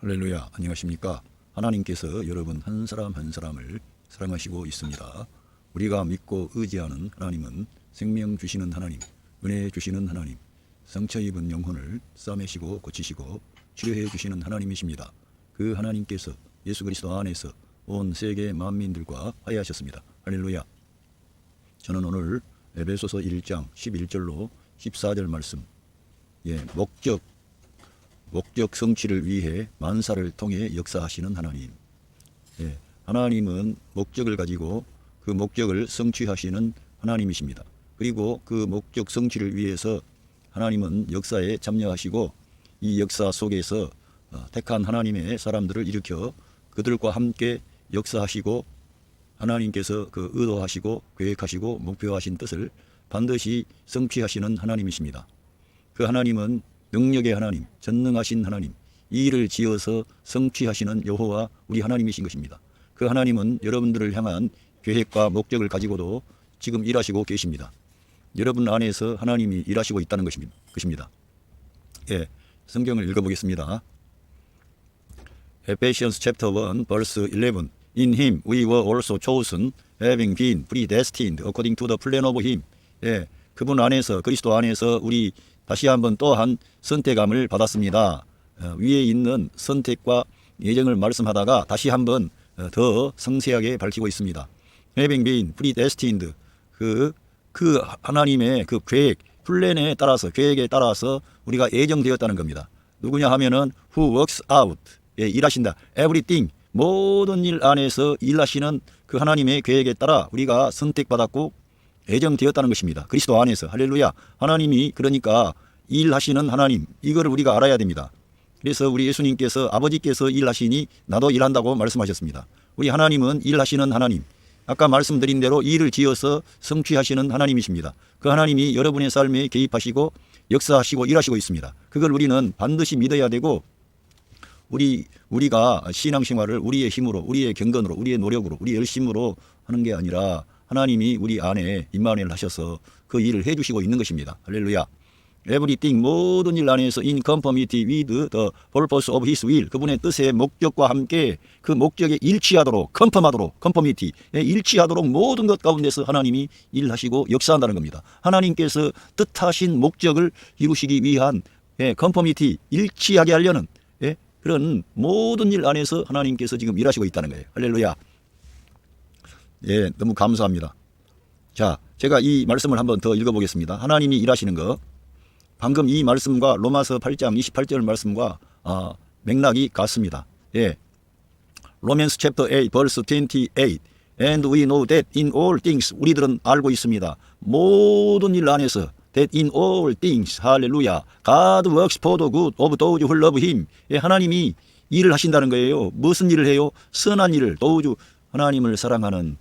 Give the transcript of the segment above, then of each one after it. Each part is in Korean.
할렐루야, 안녕하십니까? 하나님께서 여러분 한 사람 한 사람을 사랑하시고 있습니다. 우리가 믿고 의지하는 하나님은 생명 주시는 하나님, 은혜 주시는 하나님, 상처 입은 영혼을 싸매시고 고치시고 치료해 주시는 하나님이십니다. 그 하나님께서 예수 그리스도 안에서 온 세계 만민들과 화해하셨습니다. 할렐루야. 저는 오늘 에베소서 1장 11절로 14절 말씀, 목적 성취를 위해 만사를 통해 역사하시는 하나님. 하나님은 목적을 가지고 그 목적을 성취하시는 하나님이십니다. 그리고 그 목적 성취를 위해서 하나님은 역사에 참여하시고 이 역사 속에서 택한 하나님의 사람들을 일으켜 그들과 함께 역사하시고 하나님께서 그 의도하시고 계획하시고 목표하신 뜻을 반드시 성취하시는 하나님이십니다. 그 하나님은 능력의 하나님, 전능하신 하나님, 이 일을 지어서 성취하시는 여호와 우리 하나님이신 것입니다. 그 하나님은 여러분들을 향한 계획과 목적을 가지고도 지금 일하시고 계십니다. 여러분 안에서 하나님이 일하시고 있다는 것입니다. 성경을 읽어보겠습니다. Ephesians chapter 1 verse 11. In him we were also chosen, having been predestined according to the plan of him. 그분 안에서, 그리스도 안에서 우리 다시 한번 또한 선택함을 받았습니다. 위에 있는 선택과 예정을 말씀하다가 다시 한번 더 상세하게 밝히고 있습니다. Having been predestined, 그 하나님의 그 계획, 플랜에 따라서, 계획에 따라서 우리가 예정되었다는 겁니다. 누구냐 하면은 who works out, 일하신다. everything, 모든 일 안에서 일하시는 그 하나님의 계획에 따라 우리가 선택받았고 예정되었다는 것입니다. 그리스도 안에서. 할렐루야. 하나님이 그러니까 일하시는 하나님, 이걸 우리가 알아야 됩니다. 그래서 우리 예수님께서 아버지께서 일하시니 나도 일한다고 말씀하셨습니다. 우리 하나님은 일하시는 하나님, 아까 말씀드린 대로 일을 지어서 성취하시는 하나님이십니다. 그 하나님이 여러분의 삶에 개입하시고 역사하시고 일하시고 있습니다. 그걸 우리는 반드시 믿어야 되고 우리가 신앙생활을 우리의 힘으로, 우리의 경건으로, 우리의 노력으로, 우리의 열심으로 하는 게 아니라 하나님이 우리 안에 임마누엘 하셔서 그 일을 해주시고 있는 것입니다. 할렐루야. Everything, 모든 일 안에서 in conformity with the purpose of his will, 그분의 뜻의 목적과 함께 그 목적에 일치하도록, conformity, 일치하도록 모든 것 가운데서 하나님이 일하시고 역사한다는 겁니다. 하나님께서 뜻하신 목적을 이루시기 위한 conformity, 일치하게 하려는 그런 모든 일 안에서 하나님께서 지금 일하시고 있다는 거예요. 할렐루야. 너무 감사합니다. 자, 제가 이 말씀을 한번 더 읽어보겠습니다. 하나님이 일하시는 거, 방금 이 말씀과 로마서 8장 28절 말씀과 맥락이 같습니다. Romans chapter 8 verse 28. And we know that in all things, 우리들은 알고 있습니다. 모든 일 안에서 that in all things, 할렐루야, God works for the good of those who love him. 하나님이 일을 하신다는 거예요. 무슨 일을 해요? 선한 일을, those, 하나님을 사랑하는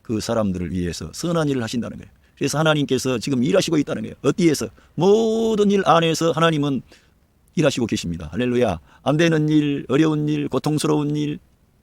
그 사람들을 위해서 선한 일을 하신다는 거예요. 그래서 하나님께서 지금 일하시고 있다는 거예요. 어디에서? 모든 일 안에서 하나님은 일하시고 계십니다. 할렐루야. 안 되는 일, 어려운 일, 고통스러운 일,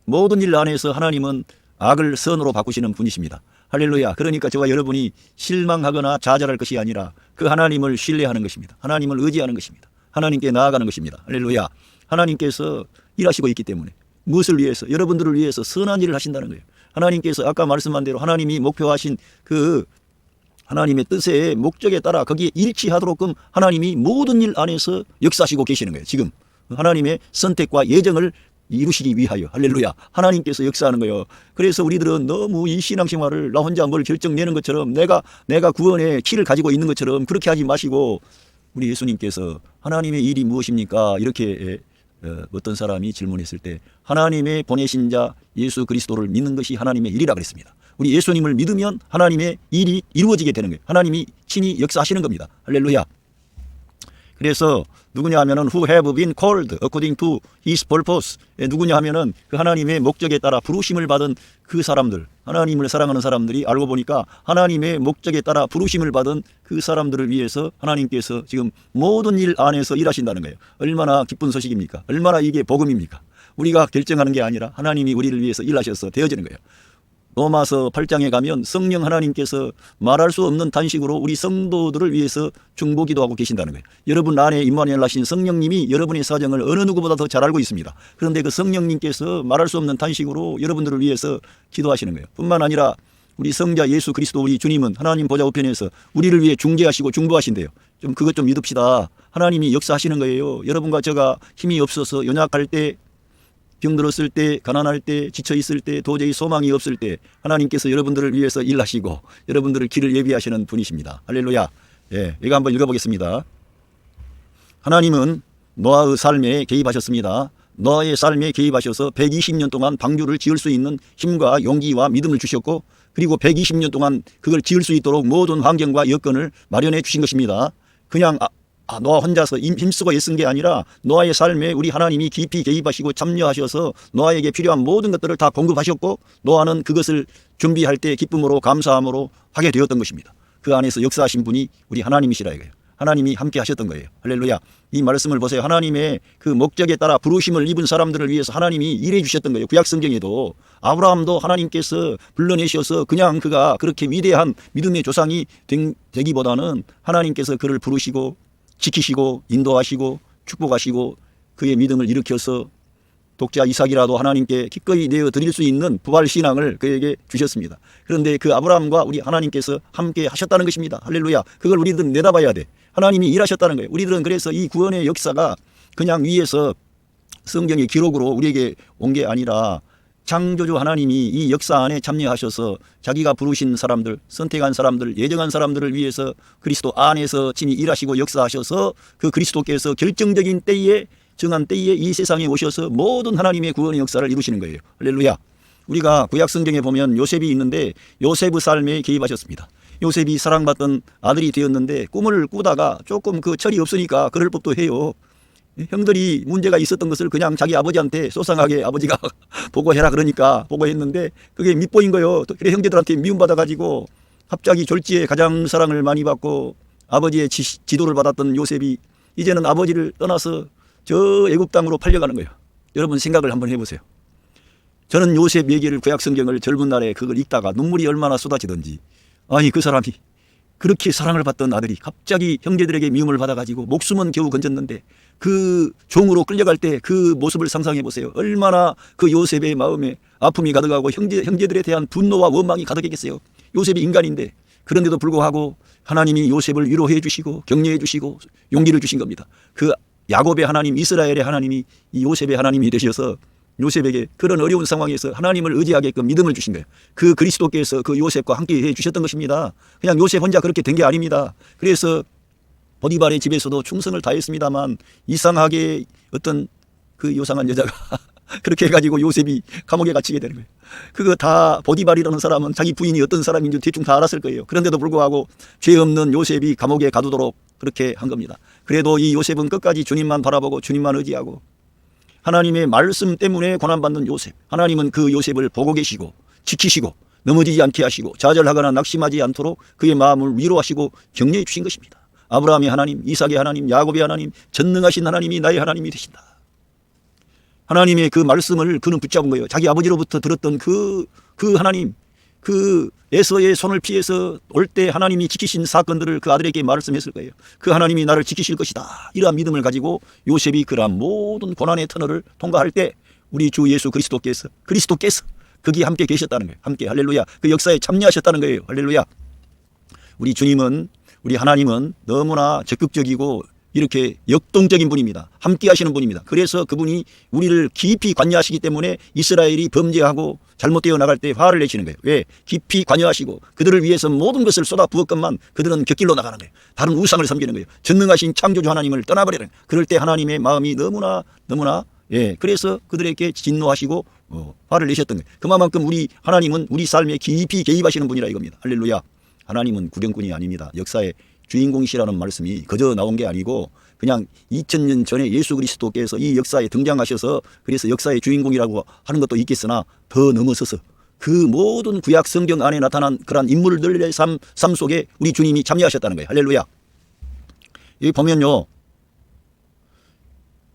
모든 일 안에서 하나님은 악을 선으로 바꾸시는 분이십니다. 할렐루야. 그러니까 저와 여러분이 실망하거나 좌절할 것이 아니라 그 하나님을 신뢰하는 것입니다. 하나님을 의지하는 것입니다. 하나님께 나아가는 것입니다. 할렐루야. 하나님께서 일하시고 있기 때문에 무엇을 위해서? 여러분들을 위해서 선한 일을 하신다는 거예요. 하나님께서 아까 말씀한 대로 하나님이 목표하신 그 하나님의 뜻의 목적에 따라 거기에 일치하도록끔 하나님이 모든 일 안에서 역사하시고 계시는 거예요. 지금 하나님의 선택과 예정을 이루시기 위하여. 할렐루야. 하나님께서 역사하는 거예요. 그래서 우리들은 너무 이 신앙생활을 나 혼자 뭘 결정내는 것처럼 내가 구원의 키를 가지고 있는 것처럼 그렇게 하지 마시고, 우리 예수님께서 하나님의 일이 무엇입니까? 이렇게 어떤 사람이 질문했을 때 하나님의 보내신 자 예수 그리스도를 믿는 것이 하나님의 일이라 그랬습니다. 우리 예수님을 믿으면 하나님의 일이 이루어지게 되는 거예요. 하나님이 친히 역사하시는 겁니다. 할렐루야. 그래서 누구냐 하면은 who have been called according to his purpose. 누구냐 하면은 그 하나님의 목적에 따라 부르심을 받은 그 사람들, 하나님을 사랑하는 사람들이 알고 보니까 하나님의 목적에 따라 부르심을 받은 그 사람들을 위해서 하나님께서 지금 모든 일 안에서 일하신다는 거예요. 얼마나 기쁜 소식입니까? 얼마나 이게 복음입니까? 우리가 결정하는 게 아니라 하나님이 우리를 위해서 일하셔서 되어지는 거예요. 로마서 8장에 가면 성령 하나님께서 말할 수 없는 단식으로 우리 성도들을 위해서 중보기도하고 계신다는 거예요. 여러분 안에 임마누엘 하신 성령님이 여러분의 사정을 어느 누구보다 더 잘 알고 있습니다. 그런데 그 성령님께서 말할 수 없는 단식으로 여러분들을 위해서 기도하시는 거예요. 뿐만 아니라 우리 성자 예수 그리스도 우리 주님은 하나님 보좌 우편에서 우리를 위해 중재하시고 중보하신대요. 좀 그것 좀 믿읍시다. 하나님이 역사하시는 거예요. 여러분과 제가 힘이 없어서 연약할 때, 병들었을 때, 가난할 때, 지쳐있을 때, 도저히 소망이 없을 때 하나님께서 여러분들을 위해서 일하시고 여러분들을 길을 예비하시는 분이십니다. 할렐루야. 예, 이거 한번 읽어보겠습니다. 하나님은 노아의 삶에 개입하셨습니다. 노아의 삶에 개입하셔서 120년 동안 방주를 지을 수 있는 힘과 용기와 믿음을 주셨고, 그리고 120년 동안 그걸 지을 수 있도록 모든 환경과 여건을 마련해 주신 것입니다. 그냥 노아 혼자서 힘쓰고 애쓴 게 아니라 노아의 삶에 우리 하나님이 깊이 개입하시고 참여하셔서 노아에게 필요한 모든 것들을 다 공급하셨고, 노아는 그것을 준비할 때 기쁨으로 감사함으로 하게 되었던 것입니다. 그 안에서 역사하신 분이 우리 하나님이시라 이거예요. 하나님이 함께 하셨던 거예요. 할렐루야. 이 말씀을 보세요. 하나님의 그 목적에 따라 부르심을 입은 사람들을 위해서 하나님이 일해 주셨던 거예요. 구약 성경에도 아브라함도 하나님께서 불러내셔서 그냥 그가 그렇게 위대한 믿음의 조상이 되기보다는 하나님께서 그를 부르시고 지키시고 인도하시고 축복하시고 그의 믿음을 일으켜서 독자 이삭이라도 하나님께 기꺼이 내어 드릴 수 있는 부활 신앙을 그에게 주셨습니다. 그런데 그 아브라함과 우리 하나님께서 함께 하셨다는 것입니다. 할렐루야. 그걸 우리들은 내다봐야 돼. 하나님이 일하셨다는 거예요. 우리들은 그래서 이 구원의 역사가 그냥 위에서 성경의 기록으로 우리에게 온 게 아니라 창조주 하나님이 이 역사 안에 참여하셔서 자기가 부르신 사람들, 선택한 사람들, 예정한 사람들을 위해서 그리스도 안에서 친히 일하시고 역사하셔서 그 그리스도께서 결정적인 때에, 정한 때에 이 세상에 오셔서 모든 하나님의 구원의 역사를 이루시는 거예요. 할렐루야. 우리가 구약 성경에 보면 요셉이 있는데 요셉의 삶에 개입하셨습니다. 요셉이 사랑받던 아들이 되었는데 꿈을 꾸다가 조금 그 철이 없으니까 그럴 법도 해요. 형들이 문제가 있었던 것을 그냥 자기 아버지한테 소상하게 아버지가 보고해라 그러니까 보고했는데 그게 밉보인 거예요. 그래 형제들한테 미움받아가지고 갑자기 졸지에 가장 사랑을 많이 받고 아버지의 지도를 받았던 요셉이 이제는 아버지를 떠나서 저 애굽 땅으로 팔려가는 거예요. 여러분 생각을 한번 해보세요. 저는 요셉 얘기를 구약 성경을 젊은 날에 그걸 읽다가 눈물이 얼마나 쏟아지던지, 아니 그 사람이 그렇게 사랑을 받던 아들이 갑자기 형제들에게 미움을 받아가지고 목숨은 겨우 건졌는데 그 종으로 끌려갈 때 그 모습을 상상해 보세요. 얼마나 그 요셉의 마음에 아픔이 가득하고 형제들에 대한 분노와 원망이 가득했겠어요. 요셉이 인간인데 그런데도 불구하고 하나님이 요셉을 위로해 주시고 격려해 주시고 용기를 주신 겁니다. 그 야곱의 하나님, 이스라엘의 하나님이 이 요셉의 하나님이 되셔서 요셉에게 그런 어려운 상황에서 하나님을 의지하게끔 믿음을 주신 거예요. 그 그리스도께서 그 요셉과 함께 해 주셨던 것입니다. 그냥 요셉 혼자 그렇게 된 게 아닙니다. 그래서 보디발의 집에서도 충성을 다했습니다만 이상하게 어떤 그 요상한 여자가 그렇게 해가지고 요셉이 감옥에 갇히게 되는 거예요. 그거 다 보디발이라는 사람은 자기 부인이 어떤 사람인지 대충 다 알았을 거예요. 그런데도 불구하고 죄 없는 요셉이 감옥에 가두도록 그렇게 한 겁니다. 그래도 이 요셉은 끝까지 주님만 바라보고 주님만 의지하고 하나님의 말씀 때문에 고난받는 요셉, 하나님은 그 요셉을 보고 계시고 지키시고 넘어지지 않게 하시고 좌절하거나 낙심하지 않도록 그의 마음을 위로하시고 격려해 주신 것입니다. 아브라함의 하나님, 이삭의 하나님, 야곱의 하나님, 전능하신 하나님이 나의 하나님이 되신다. 하나님의 그 말씀을 그는 붙잡은 거예요. 자기 아버지로부터 들었던 그 하나님, 그 에서의 손을 피해서 올 때 하나님이 지키신 사건들을 그 아들에게 말씀했을 거예요. 그 하나님이 나를 지키실 것이다. 이러한 믿음을 가지고 요셉이 그러한 모든 고난의 터널을 통과할 때 우리 주 예수 그리스도께서 거기 함께 계셨다는 거예요. 함께 할렐루야. 그 역사에 참여하셨다는 거예요. 할렐루야. 우리 주님은, 우리 하나님은 너무나 적극적이고 이렇게 역동적인 분입니다. 함께 하시는 분입니다. 그래서 그분이 우리를 깊이 관여하시기 때문에 이스라엘이 범죄하고 잘못되어 나갈 때 화를 내시는 거예요. 왜? 깊이 관여하시고 그들을 위해서 모든 것을 쏟아 부었건만 그들은 곁길로 나가는 거예요. 다른 우상을 섬기는 거예요. 전능하신 창조주 하나님을 떠나버리는 거예요. 그럴 때 하나님의 마음이 너무나 그래서 그들에게 진노하시고 화를 내셨던 거예요. 그만큼 우리 하나님은 우리 삶에 깊이 개입하시는 분이라 이겁니다. 할렐루야. 하나님은 구경꾼이 아닙니다. 역사의 주인공이시라는 말씀이 그저 나온 게 아니고 그냥 2000년 전에 예수 그리스도께서 이 역사에 등장하셔서 그래서 역사의 주인공이라고 하는 것도 있겠으나 더 넘어서서 그 모든 구약 성경 안에 나타난 그러한 인물들의 삶 속에 우리 주님이 참여하셨다는 거예요. 할렐루야. 여기 보면요,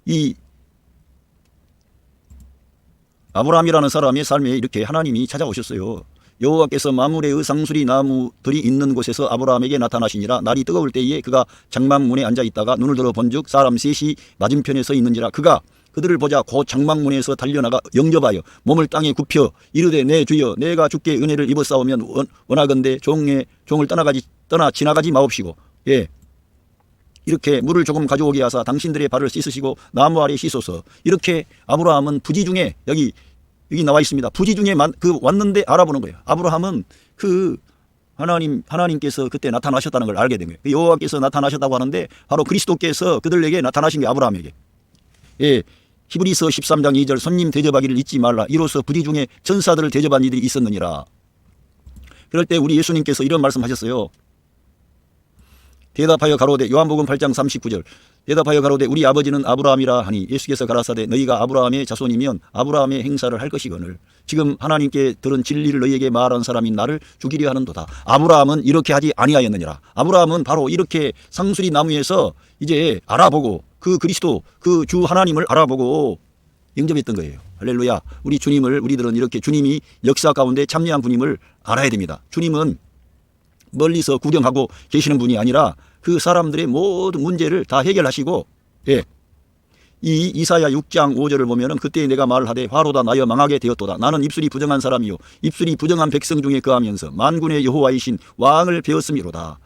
이 아브라함이라는 사람의 삶에 이렇게 하나님이 찾아오셨어요. 여호와께서 마므레의 상수리 나무들이 있는 곳에서 아브라함에게 나타나시니라. 날이 뜨거울 때에 그가 장막문에 앉아 있다가 눈을 들어 본즉 사람 셋이 맞은편에 서 있는지라. 그가 그들을 보자 곧 장막문에서 달려나가 영접하여 몸을 땅에 굽혀 이르되 내 주여 내가 주께 은혜를 입었사오면 원하건대 종을 떠나 지나가지 마옵시고. 예. 이렇게 물을 조금 가져오게 하사 당신들의 발을 씻으시고 나무 아래 씻소서. 이렇게 아브라함은 부지 중에 여기 나와 있습니다. 부지 중에 왔는데 알아보는 거예요. 아브라함은 하나님께서 그때 나타나셨다는 걸 알게 된 거예요. 여호와께서 나타나셨다고 하는데 바로 그리스도께서 그들에게 나타나신 게 아브라함에게. 예. 히브리서 13장 2절 손님 대접하기를 잊지 말라. 이로써 부지 중에 전사들을 대접한 이들이 있었느니라. 그럴 때 우리 예수님께서 이런 말씀하셨어요. 대답하여 가로되 요한복음 8장 39절 대답하여 가로되 우리 아버지는 아브라함이라 하니 예수께서 가라사대 너희가 아브라함의 자손이면 아브라함의 행사를 할 것이거늘 지금 하나님께 들은 진리를 너희에게 말한 사람인 나를 죽이려 하는도다. 아브라함은 이렇게 하지 아니하였느니라. 아브라함은 바로 이렇게 상수리 나무에서 이제 알아보고 그 그리스도 그 주 하나님을 알아보고 영접했던 거예요. 할렐루야. 우리 주님을 우리들은 이렇게 주님이 역사 가운데 참여한 분임을 알아야 됩니다. 주님은 멀리서 구경하고 계시는 분이 아니라 그 사람들의 모든 문제를 다 해결하시고, 예. 이 이사야 6장 5절을 보면은 그때 내가 말하되 화로다 나여 망하게 되었도다. 나는 입술이 부정한 사람이요 입술이 부정한 백성 중에 거하면서 만군의 여호와이신 왕을 배웠음이로다.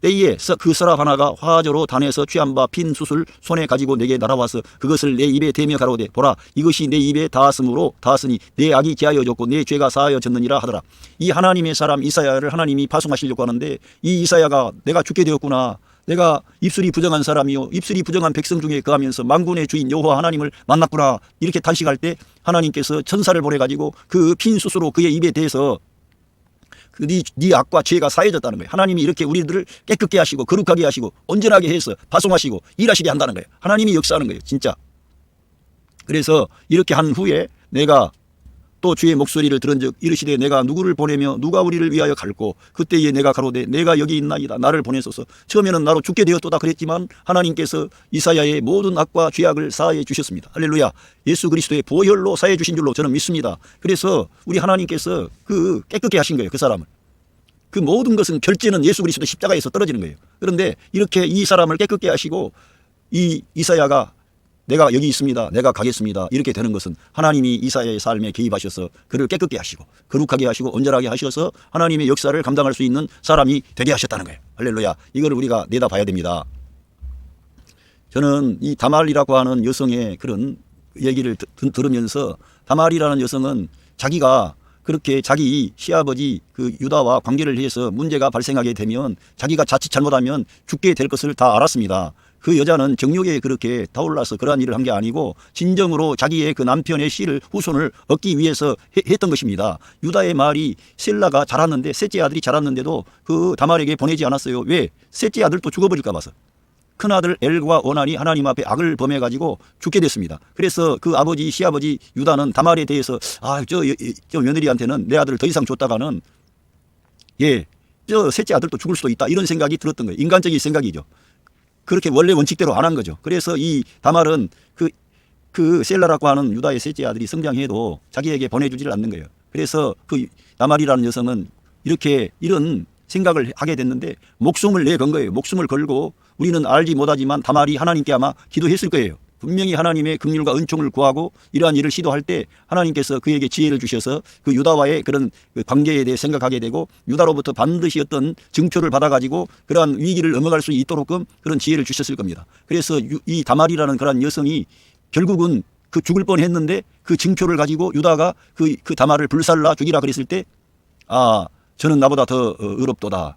때에 그 서랍 하나가 화저로 단에서 취한 바 핀 숯을 손에 가지고 내게 날아와서 그것을 내 입에 대며 가로되 보라 이것이 내 입에 닿았으니 내 악이 제하여졌고 내 죄가 사하여졌느니라 하더라. 이 하나님의 사람 이사야를 하나님이 파송하시려고 하는데 이 이사야가 내가 죽게 되었구나. 내가 입술이 부정한 사람이요 입술이 부정한 백성 중에 거하면서 만군의 주인 여호와 하나님을 만났구나. 이렇게 탄식할 때 하나님께서 천사를 보내가지고 그 핀 숯으로 그의 입에 대해서 네 악과 죄가 사해졌다는 거예요. 하나님이 이렇게 우리들을 깨끗게 하시고 거룩하게 하시고 온전하게 해서 파송하시고 일하시게 한다는 거예요. 하나님이 역사하는 거예요. 진짜. 그래서 이렇게 한 후에 내가 또 주의 목소리를 들은즉 이르시되 내가 누구를 보내며 누가 우리를 위하여 갈고 그때에 내가 가로되 내가 여기 있나이다. 나를 보내소서. 처음에는 나로 죽게 되었도다 그랬지만 하나님께서 이사야의 모든 악과 죄악을 사하여 주셨습니다. 할렐루야. 예수 그리스도의 보혈로 사해 주신 줄로 저는 믿습니다. 그래서 우리 하나님께서 그 깨끗게 하신 거예요. 그 사람을. 그 모든 것은 결제는 예수 그리스도 십자가에서 떨어지는 거예요. 그런데 이렇게 이 사람을 깨끗게 하시고 이 이사야가 내가 여기 있습니다. 내가 가겠습니다. 이렇게 되는 것은 하나님이 이사야의 삶에 개입하셔서 그를 깨끗게 하시고 거룩하게 하시고 온전하게 하셔서 하나님의 역사를 감당할 수 있는 사람이 되게 하셨다는 거예요. 할렐루야. 이거를 우리가 내다봐야 됩니다. 저는 이 다말이라고 하는 여성의 그런 얘기를 들으면서 다말이라는 여성은 자기가 그렇게 자기 시아버지 그 유다와 관계를 해서 문제가 발생하게 되면 자기가 자칫 잘못하면 죽게 될 것을 다 알았습니다. 그 여자는 정욕에 그렇게 타올라서 그러한 일을 한 게 아니고 진정으로 자기의 그 남편의 씨를 후손을 얻기 위해서 했던 것입니다. 유다의 말이 셀라가 자랐는데 셋째 아들이 자랐는데도 그 다말에게 보내지 않았어요. 왜? 셋째 아들도 죽어버릴까 봐서. 큰아들 엘과 오난이 하나님 앞에 악을 범해가지고 죽게 됐습니다. 그래서 그 아버지 시아버지 유다는 다말에 대해서 저 며느리한테는 내 아들을 더 이상 줬다가는 저 셋째 아들도 죽을 수도 있다 이런 생각이 들었던 거예요. 인간적인 생각이죠. 그렇게 원래 원칙대로 안 한 거죠. 그래서 이 다말은 그 셀라라고 하는 유다의 셋째 아들이 성장해도 자기에게 보내주지를 않는 거예요. 그래서 그 다말이라는 여성은 이런 생각을 하게 됐는데 목숨을 내건 거예요. 목숨을 걸고 우리는 알지 못하지만 다말이 하나님께 아마 기도했을 거예요. 분명히 하나님의 긍휼과 은총을 구하고 이러한 일을 시도할 때 하나님께서 그에게 지혜를 주셔서 그 유다와의 그런 관계에 대해 생각하게 되고 유다로부터 반드시 어떤 증표를 받아가지고 그러한 위기를 넘어갈 수 있도록끔 그런 지혜를 주셨을 겁니다. 그래서 이 다말이라는 그런 여성이 결국은 그 죽을 뻔했는데 그 증표를 가지고 유다가 그 다말을 불살라 죽이라 그랬을 때 저는 나보다 더 의롭도다.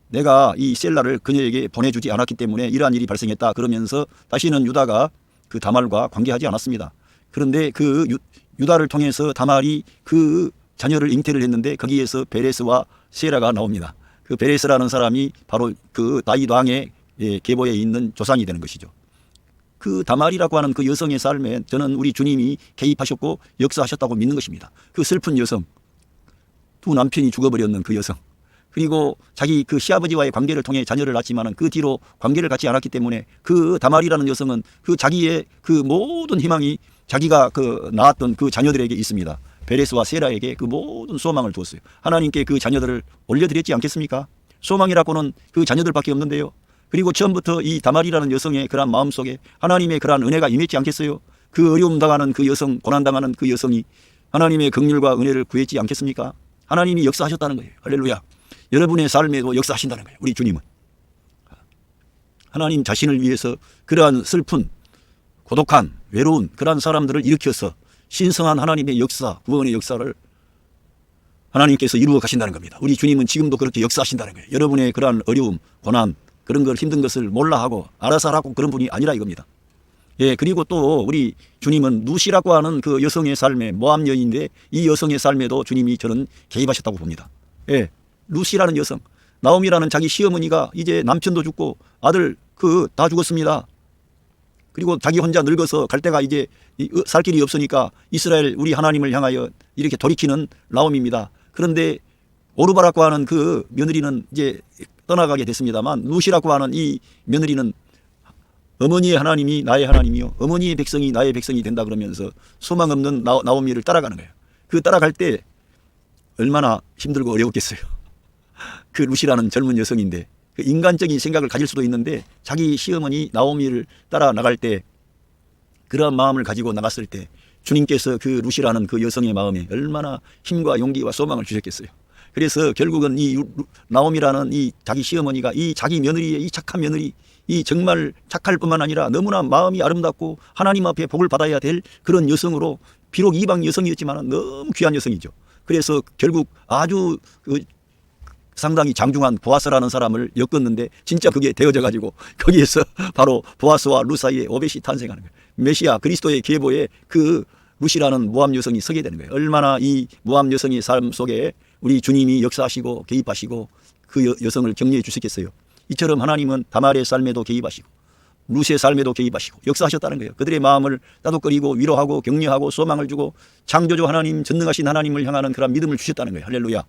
내가 이 셀라를 그녀에게 보내주지 않았기 때문에 이러한 일이 발생했다. 그러면서 다시는 유다가 그 다말과 관계하지 않았습니다. 그런데 그 유다를 통해서 다말이 그 자녀를 잉태를 했는데 거기에서 베레스와 세라가 나옵니다. 그 베레스라는 사람이 바로 그 다윗 왕의 계보에 있는 조상이 되는 것이죠. 그 다말이라고 하는 그 여성의 삶에 저는 우리 주님이 개입하셨고 역사하셨다고 믿는 것입니다. 그 슬픈 여성, 두 남편이 죽어버렸는 그 여성, 그리고 자기 그 시아버지와의 관계를 통해 자녀를 낳았지만 그 뒤로 관계를 갖지 않았기 때문에 그 다말이라는 여성은 그 자기의 그 모든 희망이 자기가 그 낳았던 그 자녀들에게 있습니다. 베레스와 세라에게 그 모든 소망을 두었어요. 하나님께 그 자녀들을 올려드렸지 않겠습니까? 소망이라고는 그 자녀들밖에 없는데요. 그리고 처음부터 이 다말이라는 여성의 그러한 마음속에 하나님의 그러한 은혜가 임했지 않겠어요? 그 어려움 당하는 그 여성, 고난당하는 그 여성이 하나님의 긍휼과 은혜를 구했지 않겠습니까? 하나님이 역사하셨다는 거예요. 할렐루야. 여러분의 삶에도 역사하신다는 거예요. 우리 주님은. 하나님 자신을 위해서 그러한 슬픈, 고독한, 외로운 그러한 사람들을 일으켜서 신성한 하나님의 역사, 구원의 역사를 하나님께서 이루어 가신다는 겁니다. 우리 주님은 지금도 그렇게 역사하신다는 거예요. 여러분의 그러한 어려움, 고난, 그런 걸 힘든 것을 몰라 하고 알아서 하라고 그런 분이 아니라 이겁니다. 예, 그리고 또 우리 주님은 루시라고 하는 그 여성의 삶에 모함 여인인데 이 여성의 삶에도 주님이 저는 개입하셨다고 봅니다. 예, 루시라는 여성, 나오미라는 자기 시어머니가 이제 남편도 죽고 아들 다 죽었습니다. 그리고 자기 혼자 늙어서 갈 데가 이제 살 길이 없으니까 이스라엘 우리 하나님을 향하여 이렇게 돌이키는 나오미입니다. 그런데 오르바라고 하는 그 며느리는 이제 떠나가게 됐습니다만 루시라고 하는 이 며느리는 어머니의 하나님이 나의 하나님이요 어머니의 백성이 나의 백성이 된다 그러면서 소망 없는 나오미를 따라가는 거예요. 그 따라갈 때 얼마나 힘들고 어려웠겠어요. 그 루시라는 젊은 여성인데 그 인간적인 생각을 가질 수도 있는데 자기 시어머니 나오미를 따라 나갈 때 그러한 마음을 가지고 나갔을 때 주님께서 그 루시라는 그 여성의 마음에 얼마나 힘과 용기와 소망을 주셨겠어요. 그래서 결국은 이 나오미라는 이 자기 시어머니가 이 자기 며느리의 이 착한 며느리 이 정말 착할 뿐만 아니라 너무나 마음이 아름답고 하나님 앞에 복을 받아야 될 그런 여성으로 비록 이방 여성이었지만 너무 귀한 여성이죠. 그래서 결국 아주 상당히 장중한 보아스라는 사람을 엮었는데 진짜 그게 되어져 가지고 거기에서 바로 보아스와 루 사이에 오벳이 탄생하는 거예요. 메시아 그리스도의 계보에 그 루시라는 모함 여성이 서게 되는 거예요. 얼마나 이 모함 여성의 삶 속에 우리 주님이 역사하시고 개입하시고 그 여성을 격려해 주시겠어요. 이처럼 하나님은 다말의 삶에도 개입하시고 루시의 삶에도 개입하시고 역사하셨다는 거예요. 그들의 마음을 따뜻거리고 위로하고 격려하고 소망을 주고 창조주 하나님 전능하신 하나님을 향하는 그런 믿음을 주셨다는 거예요. 할렐루야.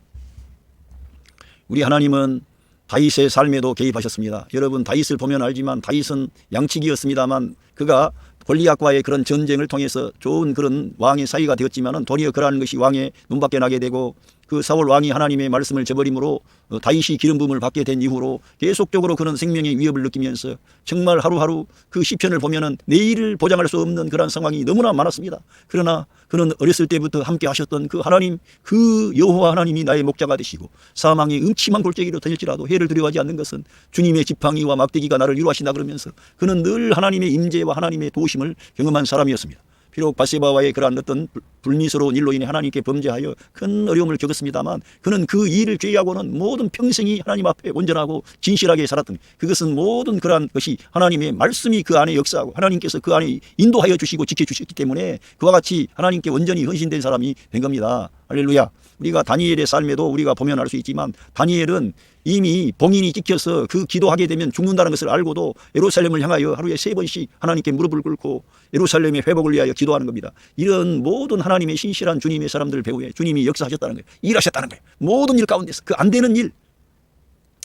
우리 하나님은 다윗의 삶에도 개입하셨습니다. 여러분 다윗을 보면 알지만 다윗은 양치기였습니다만 그가 골리앗과의 그런 전쟁을 통해서 좋은 그런 왕의 사위가 되었지만은 도리어 그러한 것이 왕의 눈밖에 나게 되고 그 사울 왕이 하나님의 말씀을 저버림으로 다윗이 기름 부음을 받게 된 이후로 계속적으로 그런 생명의 위협을 느끼면서 정말 하루하루 그 시편을 보면은 내일을 보장할 수 없는 그런 상황이 너무나 많았습니다. 그러나 그는 어렸을 때부터 함께 하셨던 그 하나님, 그 여호와 하나님이 나의 목자가 되시고 사망의 음침한 골짜기로 다닐지라도 해를 두려워하지 않는 것은 주님의 지팡이와 막대기가 나를 위로하신다 그러면서 그는 늘 하나님의 임재와 하나님의 도우심을 경험한 사람이었습니다. 비록 바세바와의 그러한 어떤 불미스러운 일로 인해 하나님께 범죄하여 큰 어려움을 겪었습니다만 그는 그 일을 죄하고는 모든 평생이 하나님 앞에 온전하고 진실하게 살았던 그것은 모든 그러한 것이 하나님의 말씀이 그 안에 역사하고 하나님께서 그 안에 인도하여 주시고 지켜주셨기 때문에 그와 같이 하나님께 온전히 헌신된 사람이 된 겁니다. 할렐루야. 우리가 다니엘의 삶에도 우리가 보면 알 수 있지만 다니엘은 이미 봉인이 찍혀서 그 기도하게 되면 죽는다는 것을 알고도 예루살렘을 향하여 하루에 3번씩 하나님께 무릎을 꿇고 예루살렘의 회복을 위하여 기도하는 겁니다. 이런 모든 하나님의 신실한 주님의 사람들 배후에 주님이 역사하셨다는 거예요. 일하셨다는 거예요. 모든 일 가운데서 그 안 되는 일,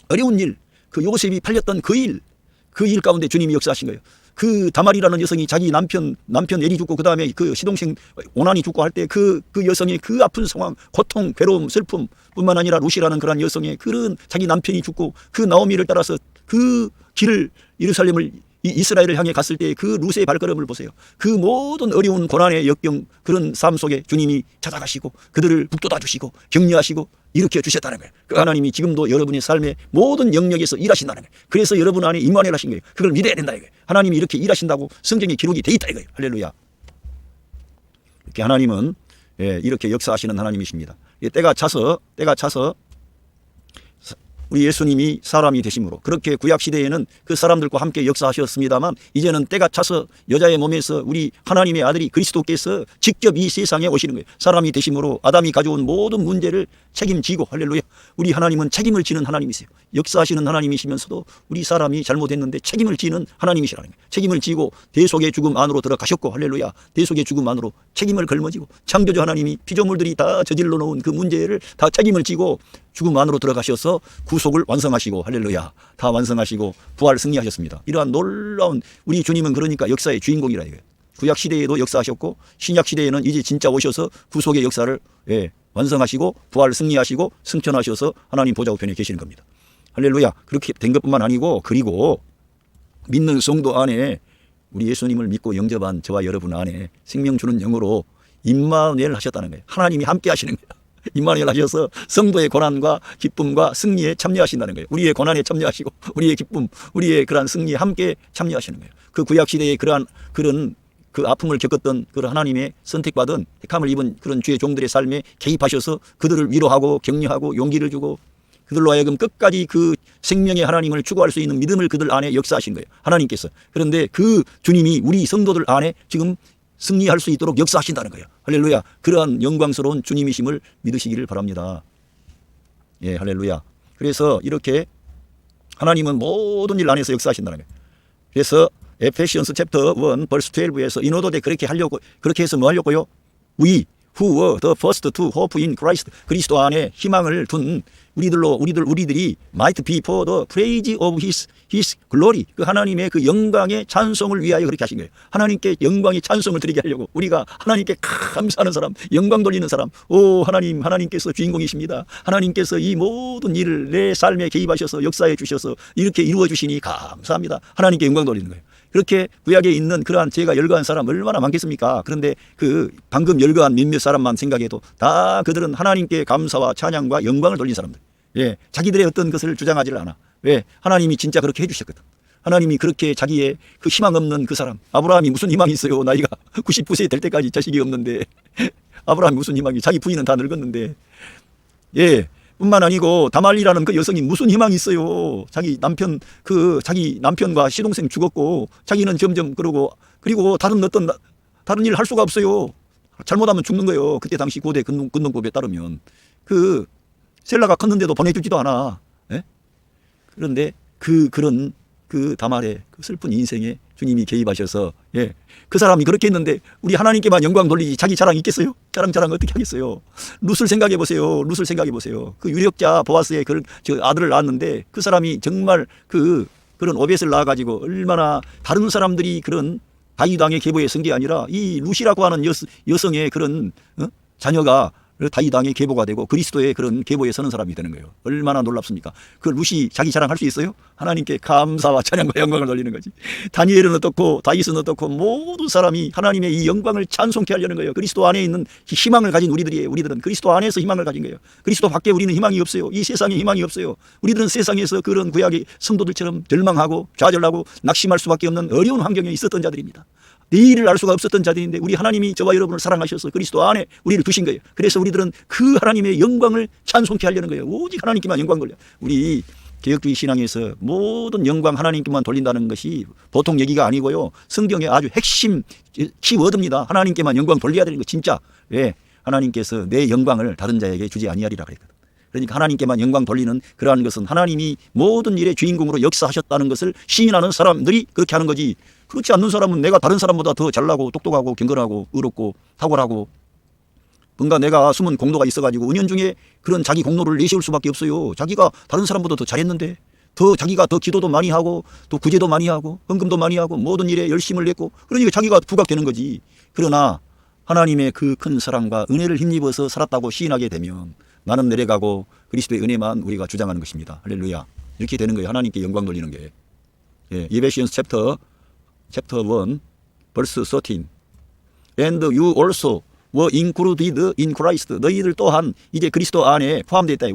어려운 일, 그 요셉이 팔렸던 그 일 가운데 주님이 역사하신 거예요. 그 다말이라는 여성이 자기 남편 엘이 죽고 그 다음에 그 시동생 오난이 죽고 할 때 그 여성의 그 아픈 상황, 고통, 괴로움, 슬픔 뿐만 아니라 루시라는 그런 여성의 그런 자기 남편이 죽고 그 나오미를 따라서 그 길을 예루살렘을 이스라엘을 향해 갔을 때 그 루시의 발걸음을 보세요. 그 모든 어려운 고난의 역경 그런 삶 속에 주님이 찾아가시고 그들을 북돋아 주시고 격려하시고 일으켜 주셨다는 거예요. 그 하나님이 지금도 여러분의 삶의 모든 영역에서 일하신다는 거예요. 그래서 여러분 안에 임마누엘 하신 거예요. 그걸 믿어야 된다 이거예요. 하나님이 이렇게 일하신다고 성경에 기록이 돼 있다 이거예요. 할렐루야. 이렇게 하나님은 이렇게 역사하시는 하나님이십니다. 때가 차서 우리 예수님이 사람이 되심으로 그렇게 구약시대에는 그 사람들과 함께 역사하셨습니다만 이제는 때가 차서 여자의 몸에서 우리 하나님의 아들이 그리스도께서 직접 이 세상에 오시는 거예요. 사람이 되심으로 아담이 가져온 모든 문제를 책임지고 할렐루야. 우리 하나님은 책임을 지는 하나님이세요. 역사하시는 하나님이시면서도 우리 사람이 잘못했는데 책임을 지는 하나님이시라는 거예요. 책임을 지고 대속의 죽음 안으로 들어가셨고 할렐루야. 대속의 죽음 안으로 책임을 걸머지고 창조주 하나님이 피조물들이 다 저질러 놓은 그 문제를 다 책임을 지고 죽음 안으로 들어가셔서 구속을 완성하시고 할렐루야 다 완성하시고 부활 승리하셨습니다. 이러한 놀라운 우리 주님은 그러니까 역사의 주인공이라 이거예요. 구약 시대에도 역사하셨고 신약 시대에는 이제 진짜 오셔서 구속의 역사를 완성하시고 부활 승리하시고 승천하셔서 하나님 보좌 우편에 계시는 겁니다. 할렐루야. 그렇게 된 것뿐만 아니고 그리고 믿는 성도 안에 우리 예수님을 믿고 영접한 저와 여러분 안에 생명 주는 영으로 임마누엘 하셨다는 거예요. 하나님이 함께 하시는 거예요. 임마누엘 하셔서 성도의 고난과 기쁨과 승리에 참여하신다는 거예요. 우리의 고난에 참여하시고 우리의 기쁨, 우리의 그러한 승리에 함께 참여하시는 거예요. 그 구약 시대에 그런 그 아픔을 겪었던 그런 하나님의 선택받은 택함을 입은 그런 주의 종들의 삶에 개입하셔서 그들을 위로하고 격려하고 용기를 주고 그들로 하여금 끝까지 그 생명의 하나님을 추구할 수 있는 믿음을 그들 안에 역사하신 거예요. 하나님께서. 그런데 그 주님이 우리 성도들 안에 지금 승리할 수 있도록 역사하신다는 거예요. 할렐루야. 그러한 영광스러운 주님이심을 믿으시기를 바랍니다. 예, 할렐루야. 그래서 이렇게 하나님은 모든 일 안에서 역사하신다는 거예요. 그래서 에페시언스 챕터 1 벌스 12에서 인호도대 그렇게 하려고 그렇게 해서 뭐 하려고요? We who were the first to hope in Christ, 그리스도 안에 희망을 둔 우리들이 might be for the praise of his glory, 그 하나님의 그 영광의 찬송을 위하여 그렇게 하신 거예요. 하나님께 영광의 찬송을 드리게 하려고 우리가 하나님께 감사하는 사람, 영광 돌리는 사람. 오 하나님께서 주인공이십니다. 하나님께서 이 모든 일을 내 삶에 개입하셔서 역사해 주셔서 이렇게 이루어 주시니 감사합니다. 하나님께 영광 돌리는 거예요. 그렇게 구약에 있는 그러한 제가 열거한 사람 얼마나 많겠습니까? 그런데 그 방금 열거한 몇몇 사람만 생각해도 다 그들은 하나님께 감사와 찬양과 영광을 돌린 사람들. 예, 자기들의 어떤 것을 주장하지를 않아. 왜? 하나님이 진짜 그렇게 해주셨거든. 하나님이 그렇게 자기의 그 희망 없는 그 사람, 아브라함이 무슨 희망이 있어요? 나이가 99세 될 때까지 자식이 없는데 아브라함이 무슨 희망이, 자기 부인은 다 늙었는데, 예, 뿐만 아니고 다말리라는 그 여성이 무슨 희망이 있어요? 자기 남편과 시동생 죽었고 자기는 점점 그리고 다른 일 할 수가 없어요. 잘못하면 죽는 거예요. 그때 당시 고대 근동법에 따르면 그 셀라가 컸는데도 보내주지도 않아. 예? 그런데 그런 다말의 그 슬픈 인생에 주님이 개입하셔서, 예, 그 사람이 그렇게 했는데 우리 하나님께만 영광 돌리지 자기 자랑 있겠어요? 자랑 어떻게 하겠어요? 룻을 생각해 보세요. 그 유력자 보아스의 저 아들을 낳았는데 그 사람이 정말 그런 오벳을 낳아가지고 얼마나 다른 사람들이 그런 다윗 왕의 계보에 쓴 게 아니라 이 룻이라고 하는 여성의 그런 자녀가 다윗 왕의 계보가 되고 그리스도의 그런 계보에 서는 사람이 되는 거예요. 얼마나 놀랍습니까? 그 룻이 자기 자랑할 수 있어요? 하나님께 감사와 찬양과 영광을 돌리는 거지. 다니엘은 어떻고 다윗은 어떻고 모든 사람이 하나님의 이 영광을 찬송케 하려는 거예요. 그리스도 안에 있는 희망을 가진 우리들이에요. 우리들은 그리스도 안에서 희망을 가진 거예요. 그리스도 밖에 우리는 희망이 없어요. 이 세상에 희망이 없어요. 우리들은 세상에서 그런 구약의 성도들처럼 절망하고 좌절하고 낙심할 수밖에 없는 어려운 환경에 있었던 자들입니다. 내일을 알 수가 없었던 자들인데 우리 하나님이 저와 여러분을 사랑하셔서 그리스도 안에 우리를 두신 거예요. 그래서 우리들은 그 하나님의 영광을 찬송케 하려는 거예요. 오직 하나님께만 영광 돌려. 우리 개혁주의 신앙에서 모든 영광 하나님께만 돌린다는 것이 보통 얘기가 아니고요. 성경의 아주 핵심 키워드입니다. 하나님께만 영광 돌려야 되는 거 진짜. 왜? 하나님께서 내 영광을 다른 자에게 주지 아니하리라 그랬거든. 그러니까 하나님께만 영광 돌리는 그러한 것은 하나님이 모든 일의 주인공으로 역사하셨다는 것을 시인하는 사람들이 그렇게 하는 거지. 그렇지 않는 사람은 내가 다른 사람보다 더 잘나고 똑똑하고 경건하고 의롭고 탁월하고 뭔가 내가 숨은 공로가 있어가지고 은연중에 그런 자기 공로를 내세울 수밖에 없어요. 자기가 다른 사람보다 더 잘했는데 자기가 더 기도도 많이 하고 또 구제도 많이 하고 헌금도 많이 하고 모든 일에 열심을 냈고 그러니까 자기가 부각되는 거지. 그러나 하나님의 그 큰 사랑과 은혜를 힘입어서 살았다고 시인하게 되면 나는 내려가고 그리스도의 은혜만 우리가 주장하는 것입니다. 할렐루야. 이렇게 되는 거예요. 하나님께 영광 돌리는 게. 예, 에베시언스 챕터 1 verse 13. And you also were included in Christ. 너희들 또한 이제 그리스도 안에 포함되어 있다.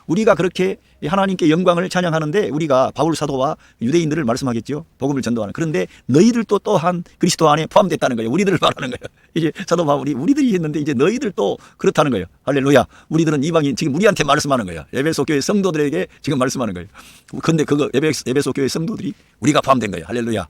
우리가 그렇게 하나님께 영광을 찬양하는데 우리가 바울 사도와 유대인들을 말씀하겠죠. 복음을 전도하는. 그런데 너희들도 또한 그리스도 안에 포함됐다는 거예요. 우리들을 말하는 거예요. 이제 사도 바울이 우리들이 했는데 이제 너희들도 그렇다는 거예요. 할렐루야. 우리들은 이방인 지금 우리한테 말씀하는 거예요. 에베소 교회 성도들에게 지금 말씀하는 거예요. 근데 에베소 교회 성도들이 우리가 포함된 거예요. 할렐루야.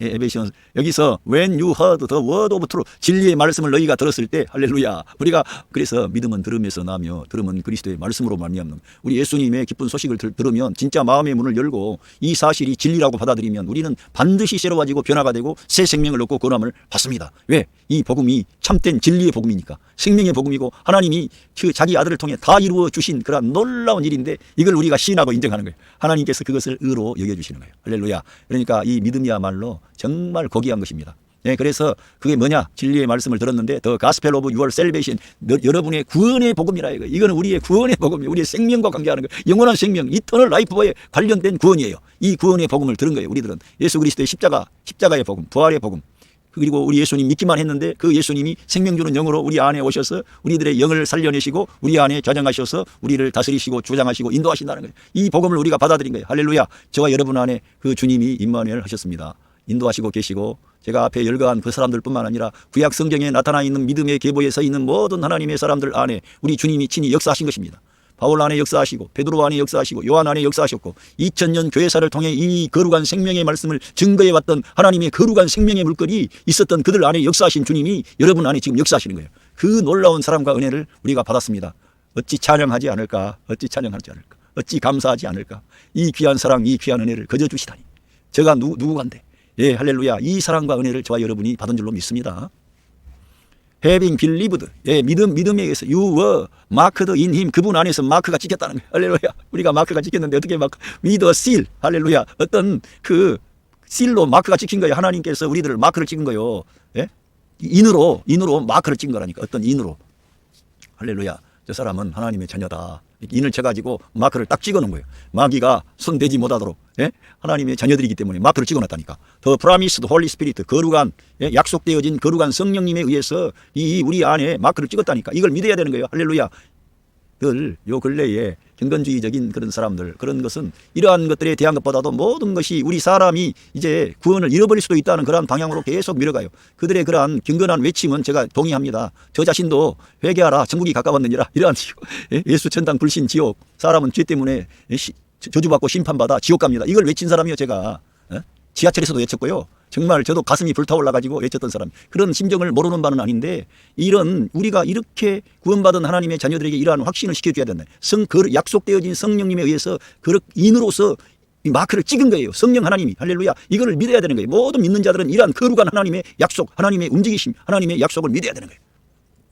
에베시언 여기서 when you heard the word of truth, 진리의 말씀을 너희가 들었을 때, 할렐루야. 우리가 그래서 믿음은 들음에서 나며 들음은 그리스도의 말씀으로 말미암는, 우리 예수님의 기쁜 소식을 들으면 진짜 마음의 문을 열고 이 사실이 진리라고 받아들이면 우리는 반드시 새로워지고 변화가 되고 새 생명을 얻고 권함을 받습니다. 왜? 이 복음이 참된 진리의 복음이니까, 생명의 복음이고 하나님이 자기 아들을 통해 다 이루어 주신 그런 놀라운 일인데 이걸 우리가 시인하고 인정하는 거예요. 하나님께서 그것을 의로 여겨주시는 거예요. 할렐루야. 그러니까 이 믿음이야말로 정말 고귀한 것입니다. 예, 그래서 그게 뭐냐? 진리의 말씀을 들었는데 The Gospel of Your Salvation, 여러분의 구원의 복음이라 이거. 이거는 우리의 구원의 복음이에요. 우리의 생명과 관계하는 거예요. 영원한 생명, 이터널 라이프에 관련된 구원이에요. 이 구원의 복음을 들은 거예요. 우리들은 예수 그리스도의 십자가의 복음, 부활의 복음. 그리고 우리 예수님 믿기만 했는데 그 예수님이 생명 주는 영으로 우리 안에 오셔서 우리들의 영을 살려내시고 우리 안에 좌정하셔서 우리를 다스리시고 주장하시고 인도하신다는 거예요. 이 복음을 우리가 받아들인 거예요. 할렐루야. 저와 여러분 안에 그 주님이 임마누엘 하셨습니다. 인도하시고 계시고 제가 앞에 열거한 그 사람들뿐만 아니라 구약 성경에 나타나 있는 믿음의 계보에 서 있는 모든 하나님의 사람들 안에 우리 주님이 친히 역사하신 것입니다. 바울 안에 역사하시고 베드로 안에 역사하시고 요한 안에 역사하셨고 2000년 교회사를 통해 이 거룩한 생명의 말씀을 증거해 왔던 하나님의 거룩한 생명의 물결이 있었던 그들 안에 역사하신 주님이 여러분 안에 지금 역사하시는 거예요. 그 놀라운 사랑과 은혜를 우리가 받았습니다. 어찌 찬양하지 않을까? 어찌 찬양하지 않을까? 어찌 감사하지 않을까? 이 귀한 사랑, 이 귀한 은혜를 거저 주시다니. 제가 누구간데? 예, 할렐루야. 이 사랑과 은혜를 저와 여러분이 받은 줄로 믿습니다. Having believed, 예, 믿음에 의해서 you were marked in him, 그분 안에서 마크가 찍혔다는 거예요. 할렐루야. 우리가 마크가 찍혔는데 어떻게 마크? with a seal, 할렐루야. 어떤 그 실로 마크가 찍힌 거예요. 하나님께서 우리들을 마크를 찍은 거예요. 예? 인으로 마크를 찍은 거라니까. 어떤 인으로. 할렐루야. 저 사람은 하나님의 자녀다. 인을 쳐가지고 마크를 딱 찍어놓은 거예요. 마귀가 손대지 못하도록. 예? 하나님의 자녀들이기 때문에 마크를 찍어놨다니까. The promised Holy Spirit, 거룩한, 예? 약속되어진 거룩한 성령님에 의해서 이 우리 안에 마크를 찍었다니까. 이걸 믿어야 되는 거예요. 할렐루야. 요 근래에 경건주의적인 그런 사람들, 그런 것은 이러한 것들에 대한 것보다도 모든 것이 우리 사람이 이제 구원을 잃어버릴 수도 있다는 그러한 방향으로 계속 밀어가요. 그들의 그러한 경건한 외침은 제가 동의합니다. 저 자신도 회개하라, 천국이 가까웠느니라, 이러한 예수 천당 불신 지옥, 사람은 죄 때문에 저주받고 심판받아 지옥 갑니다. 이걸 외친 사람이요, 제가. 지하철에서도 외쳤고요. 정말 저도 가슴이 불타올라가지고 외쳤던 사람. 그런 심정을 모르는 바는 아닌데, 이런 우리가 이렇게 구원받은 하나님의 자녀들에게 이러한 확신을 시켜줘야 된다. 약속되어진 성령님에 의해서 인으로서 이 마크를 찍은 거예요. 성령 하나님이. 할렐루야. 이거를 믿어야 되는 거예요. 모든 믿는 자들은 이러한 거룩한 하나님의 약속, 하나님의 움직이심, 하나님의 약속을 믿어야 되는 거예요.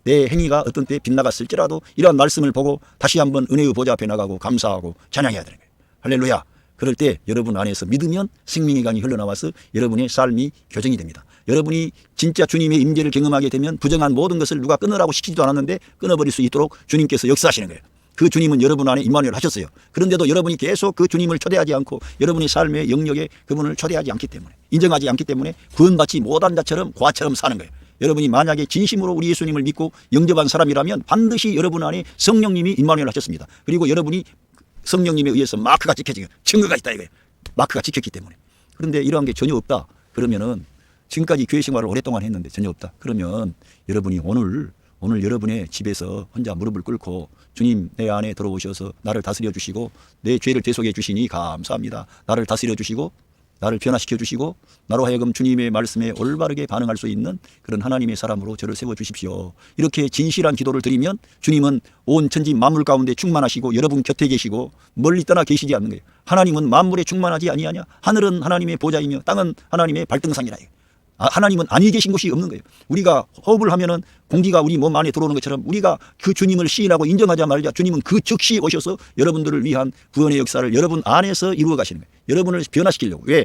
내 행위가 어떤 때에 빗나갔을지라도 이러한 말씀을 보고 다시 한번 은혜의 보좌 앞에 나가고 감사하고 찬양해야 되는 거예요. 할렐루야. 그럴 때 여러분 안에서 믿으면 생명의 강이 흘러나와서 여러분의 삶이 교정이 됩니다. 여러분이 진짜 주님의 임재를 경험하게 되면 부정한 모든 것을 누가 끊으라고 시키지도 않았는데 끊어버릴 수 있도록 주님께서 역사하시는 거예요. 그 주님은 여러분 안에 임마누엘 하셨어요. 그런데도 여러분이 계속 그 주님을 초대하지 않고 여러분의 삶의 영역에 그분을 초대하지 않기 때문에, 인정하지 않기 때문에 구원받지 못한 자처럼 과처럼 사는 거예요. 여러분이 만약에 진심으로 우리 예수님을 믿고 영접한 사람이라면 반드시 여러분 안에 성령님이 임마누엘 하셨습니다. 그리고 여러분이 성령님에 의해서 마크가 찍혀지고 증거가 있다 이거예요. 마크가 찍혔기 때문에. 그런데 이러한 게 전혀 없다. 그러면은 지금까지 교회 생활을 오랫동안 했는데 전혀 없다. 그러면 여러분이 오늘 여러분의 집에서 혼자 무릎을 꿇고 주님 내 안에 들어오셔서 나를 다스려 주시고 내 죄를 대속해 주시니 감사합니다. 나를 다스려 주시고 나를 변화시켜 주시고 나로 하여금 주님의 말씀에 올바르게 반응할 수 있는 그런 하나님의 사람으로 저를 세워주십시오. 이렇게 진실한 기도를 드리면 주님은 온 천지 만물 가운데 충만하시고 여러분 곁에 계시고 멀리 떠나 계시지 않는 거예요. 하나님은 만물에 충만하지 아니하냐. 하늘은 하나님의 보좌이며 땅은 하나님의 발등상이라. 하나님은 아니 계신 곳이 없는 거예요. 우리가 호흡을 하면은 공기가 우리 몸 안에 들어오는 것처럼 우리가 그 주님을 시인하고 인정하자 말자 주님은 그 즉시 오셔서 여러분들을 위한 구원의 역사를 여러분 안에서 이루어 가시는 거예요. 여러분을 변화시키려고. 왜?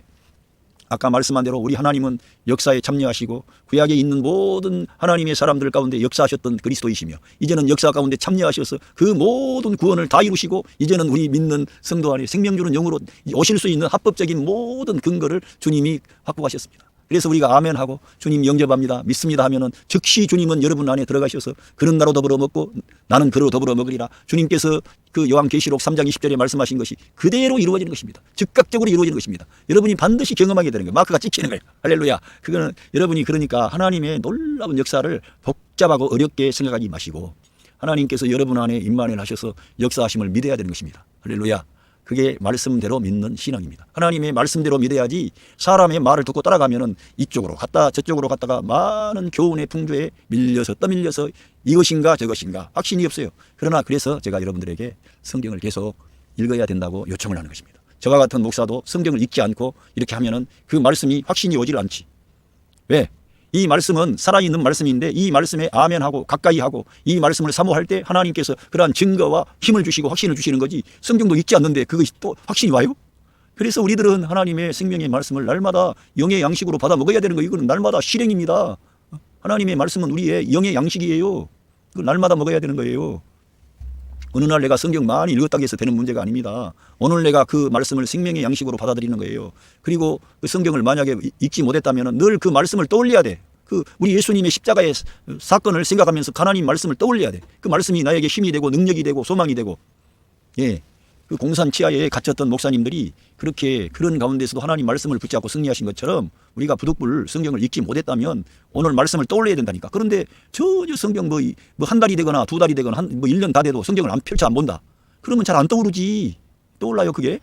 아까 말씀한 대로 우리 하나님은 역사에 참여하시고 구약에 있는 모든 하나님의 사람들 가운데 역사하셨던 그리스도이시며 이제는 역사 가운데 참여하셔서 그 모든 구원을 다 이루시고 이제는 우리 믿는 성도 안에 생명 주는 영으로 오실 수 있는 합법적인 모든 근거를 주님이 확보하셨습니다. 그래서 우리가 아멘하고 주님 영접합니다, 믿습니다 하면은 즉시 주님은 여러분 안에 들어가셔서 그런 나로 더불어 먹고 나는 그로 더불어 먹으리라. 주님께서 그 요한계시록 3장 20절에 말씀하신 것이 그대로 이루어지는 것입니다. 즉각적으로 이루어지는 것입니다. 여러분이 반드시 경험하게 되는 거예요. 마크가 찍히는 거예요. 할렐루야. 그거는 여러분이 그러니까 하나님의 놀라운 역사를 복잡하고 어렵게 생각하지 마시고 하나님께서 여러분 안에 임마누엘 하셔서 역사하심을 믿어야 되는 것입니다. 할렐루야. 그게 말씀대로 믿는 신앙입니다. 하나님의 말씀대로 믿어야지 사람의 말을 듣고 따라가면은 이쪽으로 갔다 저쪽으로 갔다가 많은 교훈의 풍조에 밀려서 떠밀려서 이것인가 저것인가 확신이 없어요. 그러나 그래서 제가 여러분들에게 성경을 계속 읽어야 된다고 요청을 하는 것입니다. 저와 같은 목사도 성경을 읽지 않고 이렇게 하면은 그 말씀이 확신이 오질 않지. 왜? 이 말씀은 살아있는 말씀인데 이 말씀에 아멘하고 가까이 하고 이 말씀을 사모할 때 하나님께서 그러한 증거와 힘을 주시고 확신을 주시는 거지 성경도 읽지 않는데 그것이 또 확신이 와요? 그래서 우리들은 하나님의 생명의 말씀을 날마다 영의 양식으로 받아 먹어야 되는 거예요. 이거는 날마다 실행입니다. 하나님의 말씀은 우리의 영의 양식이에요. 그걸 날마다 먹어야 되는 거예요. 어느 날 내가 성경 많이 읽었다고 해서 되는 문제가 아닙니다. 오늘 내가 그 말씀을 생명의 양식으로 받아들이는 거예요. 그리고 그 성경을 만약에 읽지 못했다면 늘 그 말씀을 떠올려야 돼. 그 우리 예수님의 십자가의 사건을 생각하면서 하나님 말씀을 떠올려야 돼. 그 말씀이 나에게 힘이 되고 능력이 되고 소망이 되고. 예. 그 공산 치하에 갇혔던 목사님들이 그렇게 그런 가운데서도 하나님 말씀을 붙잡고 승리하신 것처럼 우리가 부득불 성경을 읽지 못했다면 오늘 말씀을 떠올려야 된다니까. 그런데 전혀 성경 뭐 한 달이 되거나 두 달이 되거나 뭐 1년 다 돼도 성경을 안 펼쳐 안 본다. 그러면 잘 안 떠오르지. 떠올라요 그게?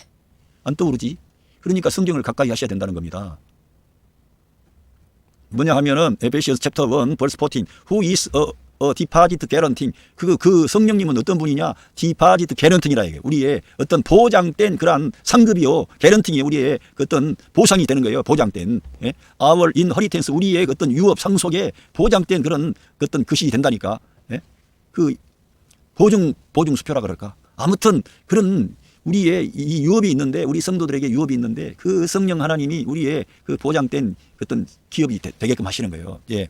안 떠오르지. 그러니까 성경을 가까이 하셔야 된다는 겁니다. 뭐냐 하면은 에베시언스 챕터 1 verse 14 Who is a deposit guaranteeing 그 성령님은 어떤 분이냐? deposit guaranteeing이라 이게 우리의 어떤 보장된 그러한 상급이요. guaranteeing이 우리의 그 어떤 보상이 되는 거예요. 보장된 예? our inheritance 우리의 어떤 유업 상속에 보장된 그런 어떤 것이 된다니까. 예? 그 보증 수표라 그럴까? 아무튼 그런 우리의 이 유업이 있는데 우리 성도들에게 유업이 있는데 그 성령 하나님이 우리의 그 보장된 어떤 기업이 되게끔 하시는 거예요. 예.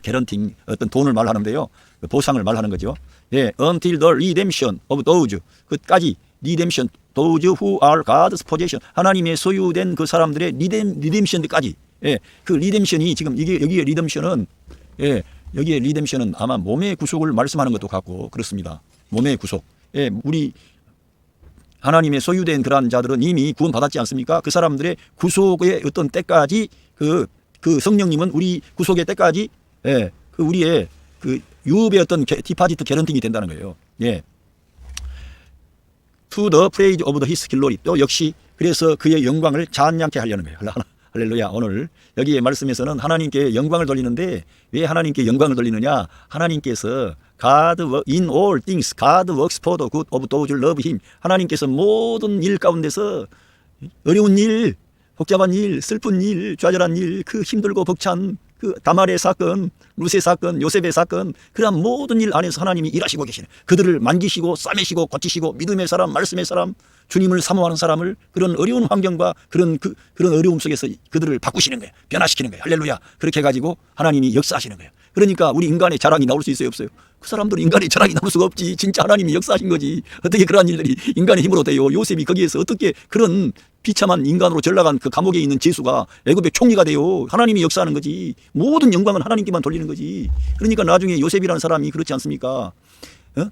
개런팅 어떤 돈을 말하는데요. 보상을 말하는 거죠. 예. Until the redemption of those 끝까지 redemption those who are God's possession 하나님의 소유된 그 사람들의 리뎀션까지 예. 그 리뎀션이 지금 이게 여기에 리뎀션은 예. 여기에 리뎀션은 아마 몸의 구속을 말씀하는 것도 같고 그렇습니다. 몸의 구속. 예. 우리 하나님의 소유된 그러한 자들은 이미 구원받았지 않습니까? 그 사람들의 구속의 어떤 때까지 그 성령님은 우리 구속의 때까지 예, 그 우리의 그 유업의 어떤 디파지트 개런팅이 된다는 거예요. 예. To the praise of his glory 또 역시 그래서 그의 영광을 찬양케 하려는 거예요. 할렐루야. 오늘 여기에 말씀에서는 하나님께 영광을 돌리는데 왜 하나님께 영광을 돌리느냐? 하나님께서 God in all things God works for the good of those who love him. 하나님께서 모든 일 가운데서 어려운 일, 복잡한 일, 슬픈 일, 좌절한 일, 그 힘들고 벅찬 그 다말의 사건, 루세 사건, 요셉의 사건 그러한 모든 일 안에서 하나님이 일하시고 계시네. 그들을 만기시고 싸매시고 고치시고 믿음의 사람, 말씀의 사람, 주님을 사모하는 사람을 그런 어려운 환경과 그런 어려움 속에서 그들을 바꾸시는 거예요. 변화시키는 거예요. 할렐루야. 그렇게 해가지고 하나님이 역사하시는 거예요. 그러니까 우리 인간의 자랑이 나올 수 있어요, 없어요? 그 사람들은 인간의 자랑이 나올 수가 없지. 진짜 하나님이 역사하신 거지. 어떻게 그러한 일들이 인간의 힘으로 돼요? 요셉이 거기에서 어떻게 그런 비참한 인간으로 전락한 그 감옥에 있는 제수가 애굽의 총리가 돼요? 하나님이 역사하는 거지. 모든 영광은 하나님께만 돌리는 거지. 그러니까 나중에 요셉이라는 사람이 그렇지 않습니까?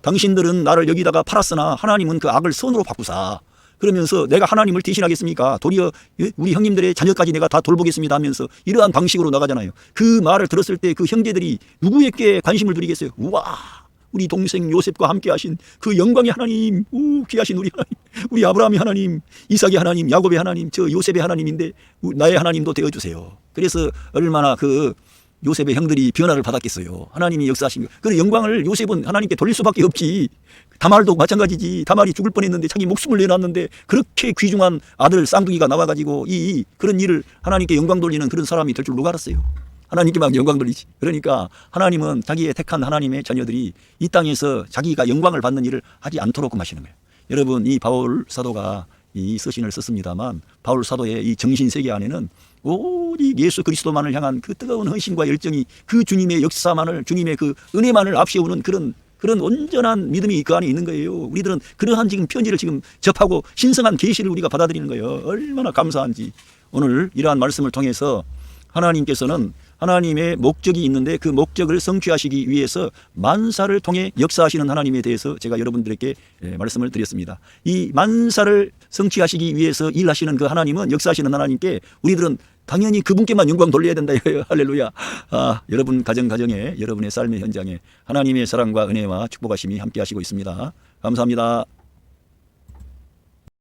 당신들은 나를 여기다가 팔았으나 하나님은 그 악을 선으로 바꾸사. 그러면서 내가 하나님을 대신하겠습니까? 도리어 우리 형님들의 자녀까지 내가 다 돌보겠습니다 하면서 이러한 방식으로 나가잖아요. 그 말을 들었을 때 그 형제들이 누구에게 관심을 드리겠어요? 우와, 우리 동생 요셉과 함께 하신 그 영광의 하나님, 귀하신 우리 하나님, 우리 아브라함의 하나님, 이삭의 하나님, 야곱의 하나님, 저 요셉의 하나님인데 나의 하나님도 되어주세요. 그래서 얼마나 그 요셉의 형들이 변화를 받았겠어요. 하나님이 역사하신 거. 그 영광을 요셉은 하나님께 돌릴 수밖에 없지. 다말도 마찬가지지. 다말이 죽을 뻔했는데 자기 목숨을 내놨는데 그렇게 귀중한 아들 쌍둥이가 나와가지고 그런 일을 하나님께 영광 돌리는 그런 사람이 될 줄 누가 알았어요. 하나님께만 영광 돌리지. 그러니까 하나님은 자기의 택한 하나님의 자녀들이 이 땅에서 자기가 영광을 받는 일을 하지 않도록 하시는 거예요. 여러분 이 바울 사도가 이 서신을 썼습니다만 바울 사도의 이 정신세계 안에는 오직 예수 그리스도만을 향한 그 뜨거운 헌신과 열정이 그 주님의 역사만을 주님의 그 은혜만을 앞세우는 그런 온전한 믿음이 그 안에 있는 거예요. 우리들은 그러한 지금 편지를 지금 접하고 신성한 계시를 우리가 받아들이는 거예요. 얼마나 감사한지. 오늘 이러한 말씀을 통해서 하나님께서는 하나님의 목적이 있는데 그 목적을 성취하시기 위해서 만사를 통해 역사하시는 하나님에 대해서 제가 여러분들에게 말씀을 드렸습니다. 이 만사를 성취하시기 위해서 일하시는 그 하나님은 역사하시는 하나님께 우리들은 당연히 그분께만 영광 돌려야 된다. 할렐루야. 여러분 가정에 여러분의 삶의 현장에 하나님의 사랑과 은혜와 축복하심이 함께 하시고 있습니다. 감사합니다.